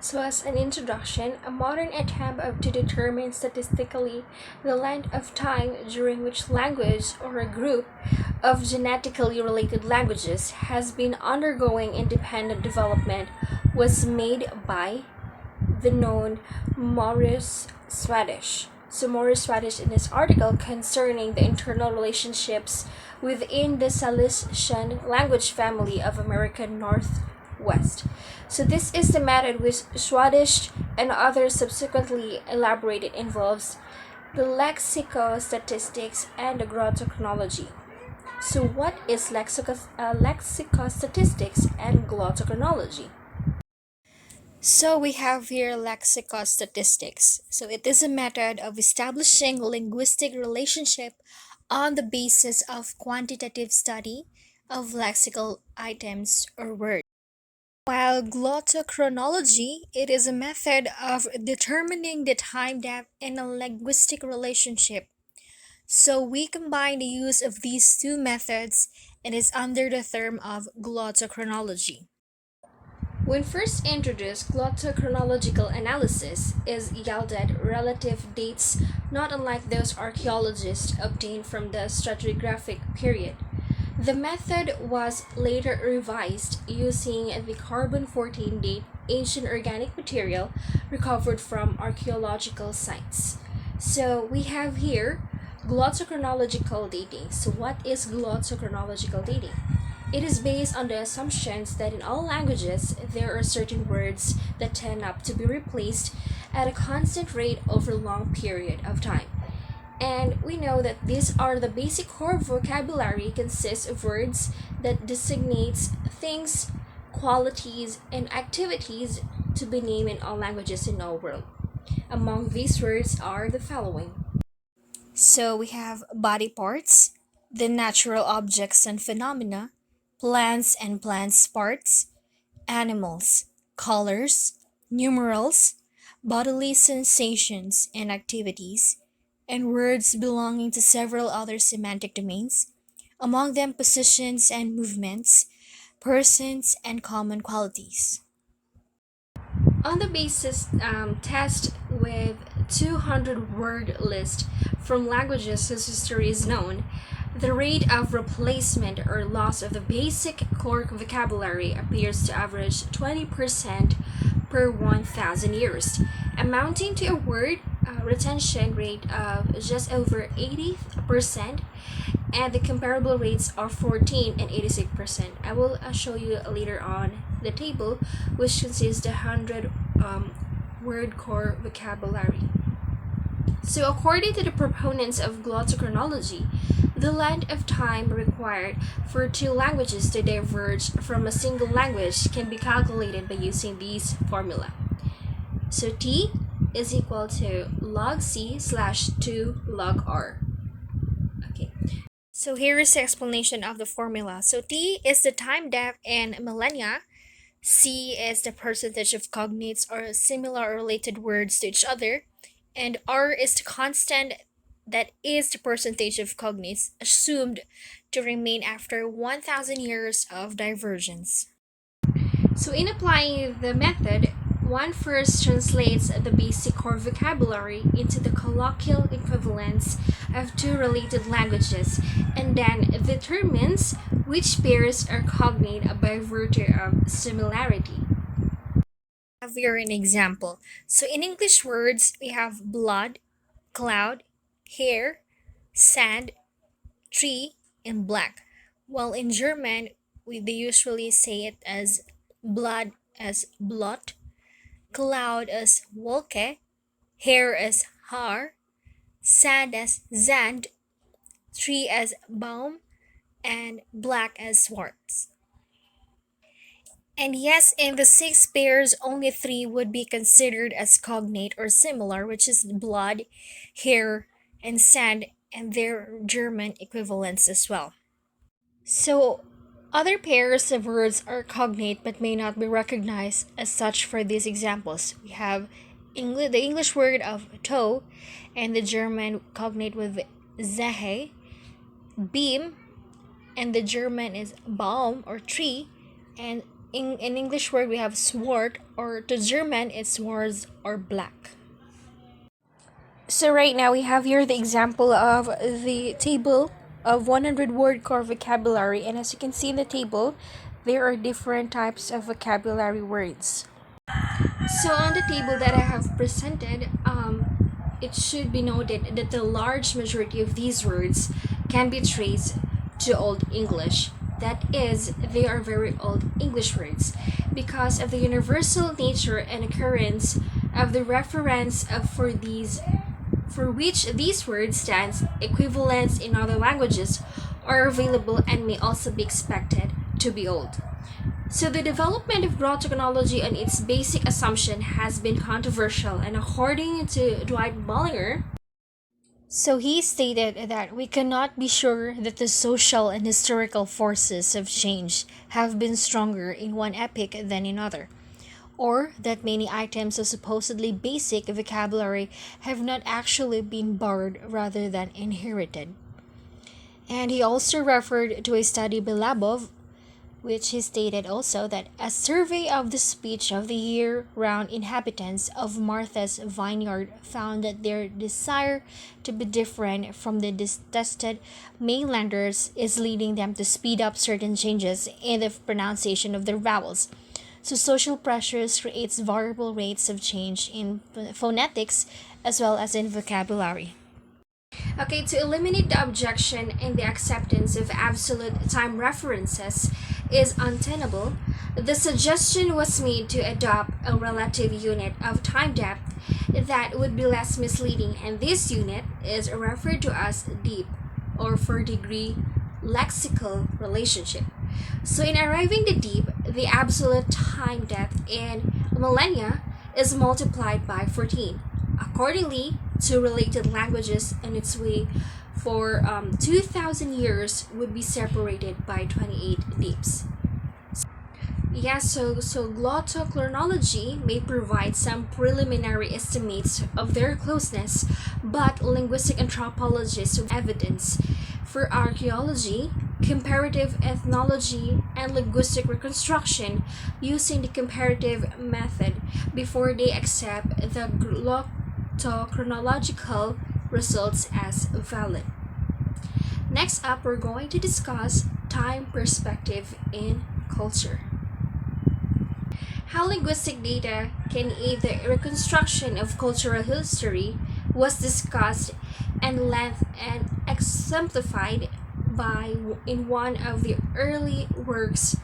So, as an introduction, a modern attempt to determine statistically the length of time during which language or a group of genetically related languages has been undergoing independent development was made by the known Maurice Swedish. So, Maurice Swedish, in his article concerning the internal relationships within the Silesian language family of American Northwest. So, this is the method which Swedish and others subsequently elaborated involves the lexicostatistics and the glottochronology. So, what is lexicostatistics and glottochronology? So we have here lexicostatistics. So it is a method of establishing linguistic relationship on the basis of quantitative study of lexical items or words. While glottochronology, it is a method of determining the time depth in a linguistic relationship. So we combine the use of these two methods and is under the term of glottochronology. When first introduced, glottochronological analysis is yielded relative dates not unlike those archaeologists obtained from the stratigraphic period. The method was later revised using the carbon 14 date ancient organic material recovered from archaeological sites. So we have here glottochronological dating. So what is glottochronological dating? It is based on the assumptions that in all languages there are certain words that tend up to be replaced at a constant rate over a long period of time. And we know that these are the basic core vocabulary consists of words that designates things, qualities, and activities to be named in all languages in all world. Among these words are the following. So we have body parts, the natural objects and phenomena, plants and plants parts, animals, colors, numerals, bodily sensations and activities, and words belonging to several other semantic domains, among them positions and movements, persons and common qualities. On the basis test with 200 word list from languages whose history is known, the rate of replacement or loss of the basic core vocabulary appears to average 20% per 1,000 years, amounting to a word retention rate of just over 80%, and the comparable rates are 14 and 86%. I will show you later on the table, which consists the 100 word core vocabulary. So, according to the proponents of glottochronology, the length of time required for two languages to diverge from a single language can be calculated by using these formula. So, T is equal to log C slash 2 log R. Okay. So here is the explanation of the formula. So T is the time depth in millennia. C is the percentage of cognates or similar or related words to each other. And R is the constant that is the percentage of cognates assumed to remain after 1,000 years of divergence. So in applying the method, one first translates the basic core vocabulary into the colloquial equivalents of two related languages and then determines which pairs are cognate by virtue of similarity. Have here an example. So in English words, we have blood, cloud, hair, sand, tree, and black. While in German, they usually say it as blood as Blut, cloud as Wolke, hair as Haar, sand as Zand, tree as Baum, and black as Schwarz. And yes, in the six pairs, only three would be considered as cognate or similar, which is blood, hair, and sand, and their German equivalents as well. So, other pairs of words are cognate but may not be recognized as such for these examples. We have the English word of toe and the German cognate with Zehe, beam, and the German is Baum or tree, and In English word we have sword, or to German it's swords or black. So right now we have here the example of the table of 100 word core vocabulary, and as you can see in the table there are different types of vocabulary words. So on the table that I have presented, it should be noted that the large majority of these words can be traced to Old English. That is, they are very old English words because of the universal nature and occurrence of the reference for which these words stands. Equivalents in other languages are available and may also be expected to be old. So the development of glottochronology on its basic assumption has been controversial, and according to Dwight Bollinger, so he stated that we cannot be sure that the social and historical forces of change have been stronger in one epoch than in other, or that many items of supposedly basic vocabulary have not actually been borrowed rather than inherited. And he also referred to a study by Labov, which he stated also that a survey of the speech of the year-round inhabitants of Martha's Vineyard found that their desire to be different from the detested mainlanders is leading them to speed up certain changes in the pronunciation of their vowels. So social pressures creates variable rates of change in phonetics as well as in vocabulary. Okay, to eliminate the objection and the acceptance of absolute time references is untenable, the suggestion was made to adopt a relative unit of time depth that would be less misleading, and this unit is referred to as deep, or for degree lexical relationship. So in arriving the deep, the absolute time depth in millennia is multiplied by 14. Accordingly, to related languages in its way for 2,000 years would be separated by 28 deeps. So glottochronology may provide some preliminary estimates of their closeness, but linguistic anthropologists have evidence for archaeology, comparative ethnology, and linguistic reconstruction using the comparative method before they accept the glottochronological results as valid. Next up, we're going to discuss time perspective in culture. How linguistic data can aid the reconstruction of cultural history was discussed in length and exemplified in one of the early works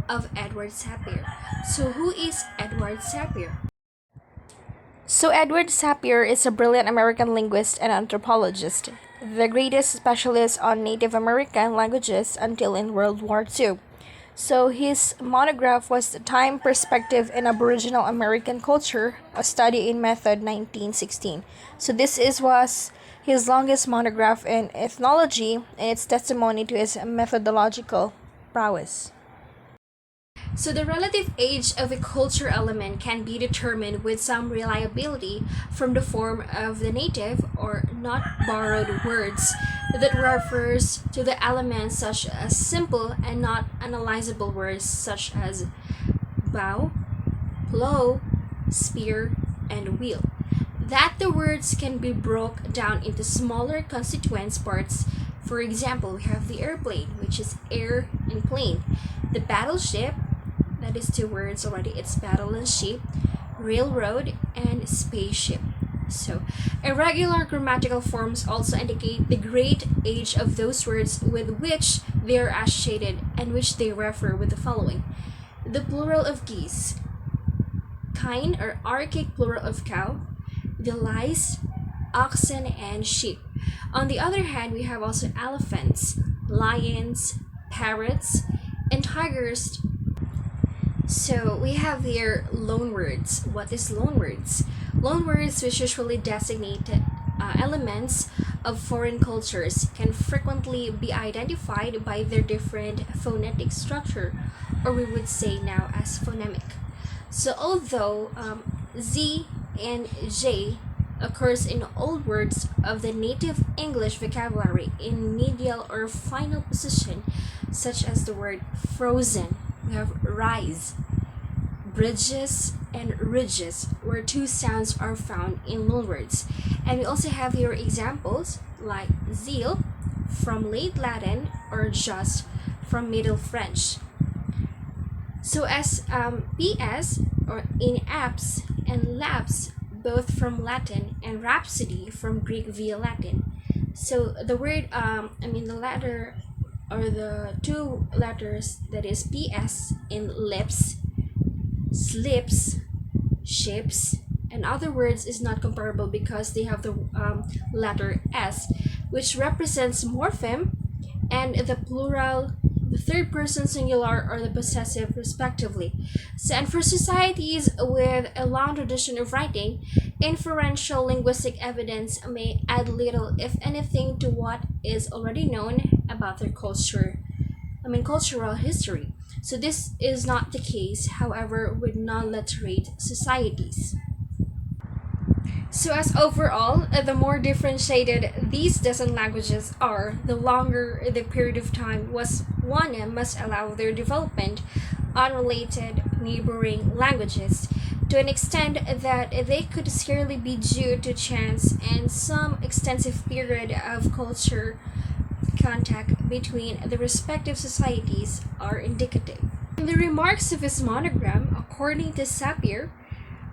of Edward Sapir. So who is Edward Sapir? So Edward Sapir is a brilliant American linguist and anthropologist, the greatest specialist on Native American languages until in World War II. So his monograph was Time Perspective in Aboriginal American Culture, a study in method 1916. So was his longest monograph in ethnology, and its testimony to his methodological prowess. So the relative age of a culture element can be determined with some reliability from the form of the native or not borrowed words that refers to the elements such as simple and not analyzable words such as bow, plow, spear, and wheel. That the words can be broke down into smaller constituent parts. For example, we have the airplane, which is air and plane. The battleship, that is two words already, it's battle and ship, railroad, and spaceship. So, irregular grammatical forms also indicate the great age of those words with which they are associated and which they refer with the following. The plural of geese, kine or archaic plural of cow, the lice, oxen, and sheep. On the other hand, we have also elephants, lions, parrots, and tigers. So we have here loanwords. What is loanwords? Loanwords, which usually designate elements of foreign cultures, can frequently be identified by their different phonetic structure, or we would say now as phonemic. So although Z and J occurs in old words of the native English vocabulary in medial or final position, such as the word frozen, we have rise, bridges, and ridges, where two sounds are found in loanwords. And we also have here examples like zeal from late Latin or just from Middle French. So as PS or in apps and labs, both from Latin, and rhapsody from Greek via Latin. So the word, the letter or the two letters that is PS in lips, slips, ships, and other words is not comparable because they have the letter S, which represents morpheme, and the plural, the third person singular, or the possessive, respectively. So, and for societies with a long tradition of writing, inferential linguistic evidence may add little, if anything, to what is already known about their cultural history. So this is not the case, however, with non-literate societies. So as overall, the more differentiated these dozen languages are, the longer the period of time was one must allow their development unrelated neighboring languages to an extent that they could scarcely be due to chance, and some extensive period of culture contact between the respective societies are indicative. In the remarks of his monogram, according to Sapir,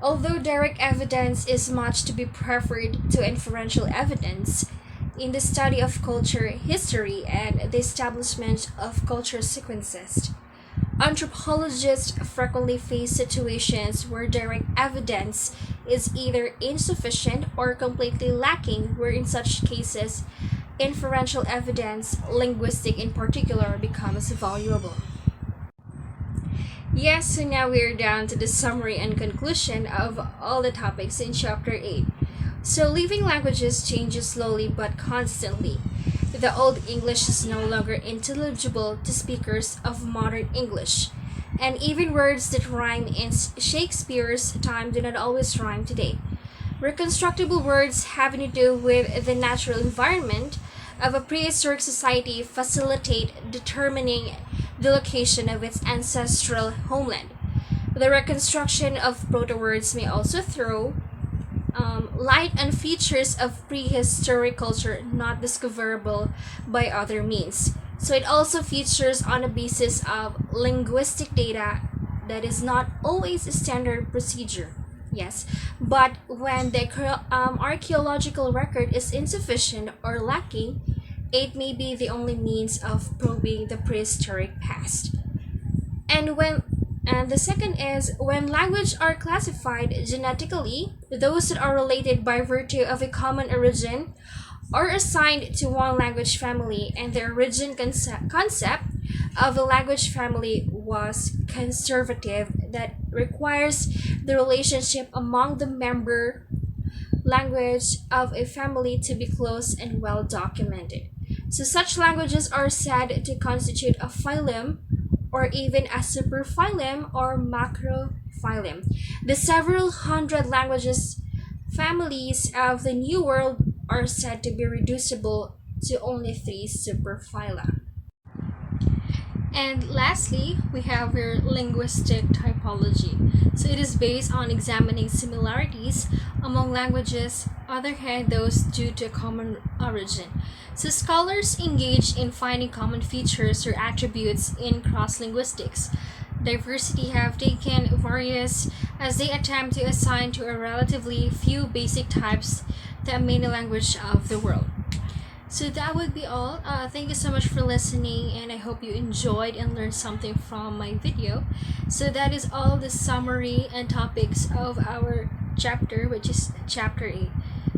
although direct evidence is much to be preferred to inferential evidence, in the study of culture history and the establishment of culture sequences, anthropologists frequently face situations where direct evidence is either insufficient or completely lacking, where in such cases, inferential evidence, linguistic in particular, becomes valuable. Yes, so now we're down to the summary and conclusion of all the topics in Chapter 8. So, living languages changes slowly but constantly. The Old English is no longer intelligible to speakers of modern English, and even words that rhyme in Shakespeare's time do not always rhyme today. Reconstructible words having to do with the natural environment of a prehistoric society facilitate determining the location of its ancestral homeland. The reconstruction of proto-words may also throw light on features of prehistoric culture not discoverable by other means. So it also features on a basis of linguistic data that is not always a standard procedure. Yes, but when the archaeological record is insufficient or lacking, it may be the only means of probing the prehistoric past. And the second is when language are classified genetically, those that are related by virtue of a common origin are assigned to one language family, and the origin concept of a language family was conservative, that requires the relationship among the member language of a family to be close and well documented. So such languages are said to constitute a phylum or even a superphylum or macrophylum. The several hundred languages families of the New World are said to be reducible to only 3 superphyla. And lastly, we have your linguistic typology. So it is based on examining similarities among languages, other hand those due to common origin. So scholars engage in finding common features or attributes in cross-linguistics. Diversity have taken various as they attempt to assign to a relatively few basic types the main language of the world. So that would be all. Thank you so much for listening, and I hope you enjoyed and learned something from my video. So that is all the summary and topics of our chapter, which is chapter 8.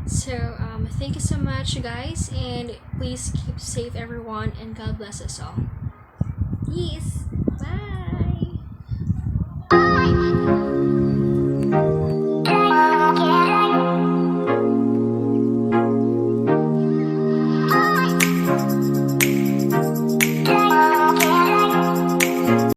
So thank you so much, guys, and please keep safe, everyone, and God bless us all. Yes, bye.